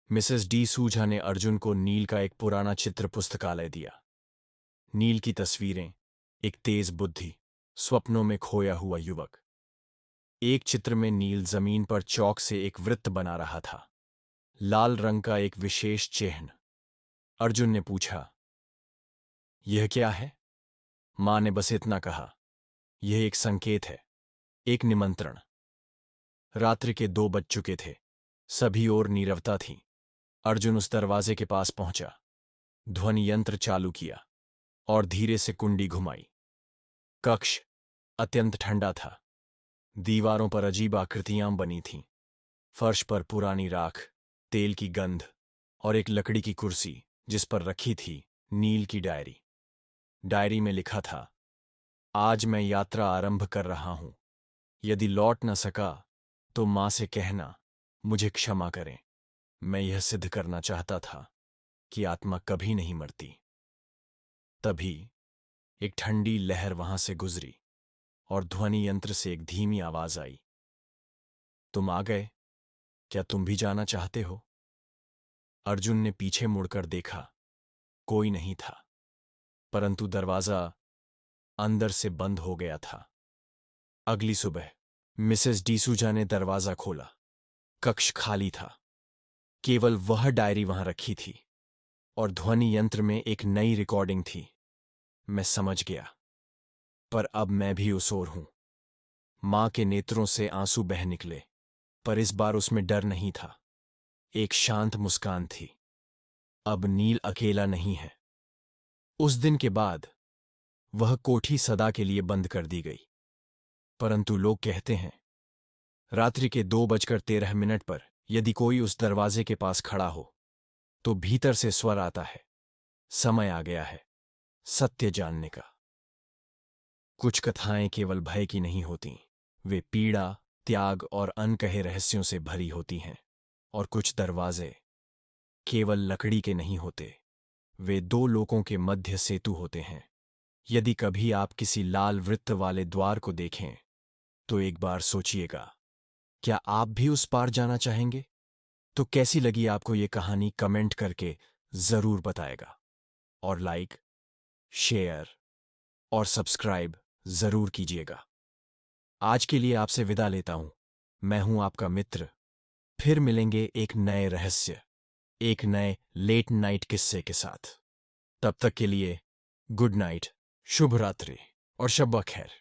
Mrs D सूझा ने अर्जुन को नील का एक पुराना चित्र पुस्तकालय दिया। नील की तस्वीरें, एक तेज बुद्धि, स्वप्नों में खोया हुआ युवक। एक चित्र में नील जमीन पर चौक से एक वृत्त बना रहा था, लाल रंग का एक विशेष चिन्ह। अर्जुन ने पूछा, यह क्या है? मां ने बस इतना कहा, यह एक संकेत है, एक निमंत्रण। रात्रि के 2 बज चुके थे। सभी ओर नीरवता थी। अर्जुन उस दरवाजे के पास पहुंचा, ध्वनि यंत्र चालू किया और धीरे से कुंडी घुमाई। कक्ष अत्यंत ठंडा था। दीवारों पर अजीब आकृतियां बनी थीं। फर्श पर पुरानी राख, तेल की गंध और एक लकड़ी की कुर्सी जिस पर रखी थी नील की डायरी। डायरी में लिखा था, आज मैं यात्रा आरंभ कर रहा हूं। यदि लौट न सका तो मां से कहना मुझे क्षमा करें। मैं यह सिद्ध करना चाहता था कि आत्मा कभी नहीं मरती। तभी एक ठंडी लहर वहां से गुजरी और ध्वनि यंत्र से एक धीमी आवाज आई, तुम आ गए? क्या तुम भी जाना चाहते हो? अर्जुन ने पीछे मुड़कर देखा। कोई नहीं था, परंतु दरवाजा अंदर से बंद हो गया था। अगली सुबह मिसेस डिसूजा ने दरवाजा खोला। कक्ष खाली था। केवल वह डायरी वहां रखी थी और ध्वनि यंत्र में एक नई रिकॉर्डिंग थी। मैं समझ गया, पर अब मैं भी उस ओर हूं। मां के नेत्रों से आंसू बह निकले, पर इस बार उसमें डर नहीं था। एक शांत मुस्कान थी। अब नील अकेला नहीं है। उस दिन के बाद वह कोठी सदा के लिए बंद कर दी गई। परंतु लोग कहते हैं, रात्रि के 2:13 पर यदि कोई उस दरवाजे के पास खड़ा हो तो भीतर से स्वर आता है, समय आ गया है सत्य जानने का। कुछ कथाएं केवल भय की नहीं होती, वे पीड़ा, त्याग और अनकहे रहस्यों से भरी होती हैं। और कुछ दरवाजे केवल लकड़ी के नहीं होते, वे 2 लोकों के मध्य सेतु होते हैं। यदि कभी आप किसी लाल वृत्त वाले द्वार को देखें तो एक बार सोचिएगा, क्या आप भी उस पार जाना चाहेंगे? तो कैसी लगी आपको ये कहानी कमेंट करके जरूर बताएगा। और लाइक, शेयर और सब्सक्राइब जरूर कीजिएगा। आज के लिए आपसे विदा लेता हूं। मैं हूं आपका मित्र। फिर मिलेंगे एक नए रहस्य, एक नए लेट नाइट किस्से के साथ। तब तक के लिए गुड नाइट, शुभ रात्रि और शब्बा खैर।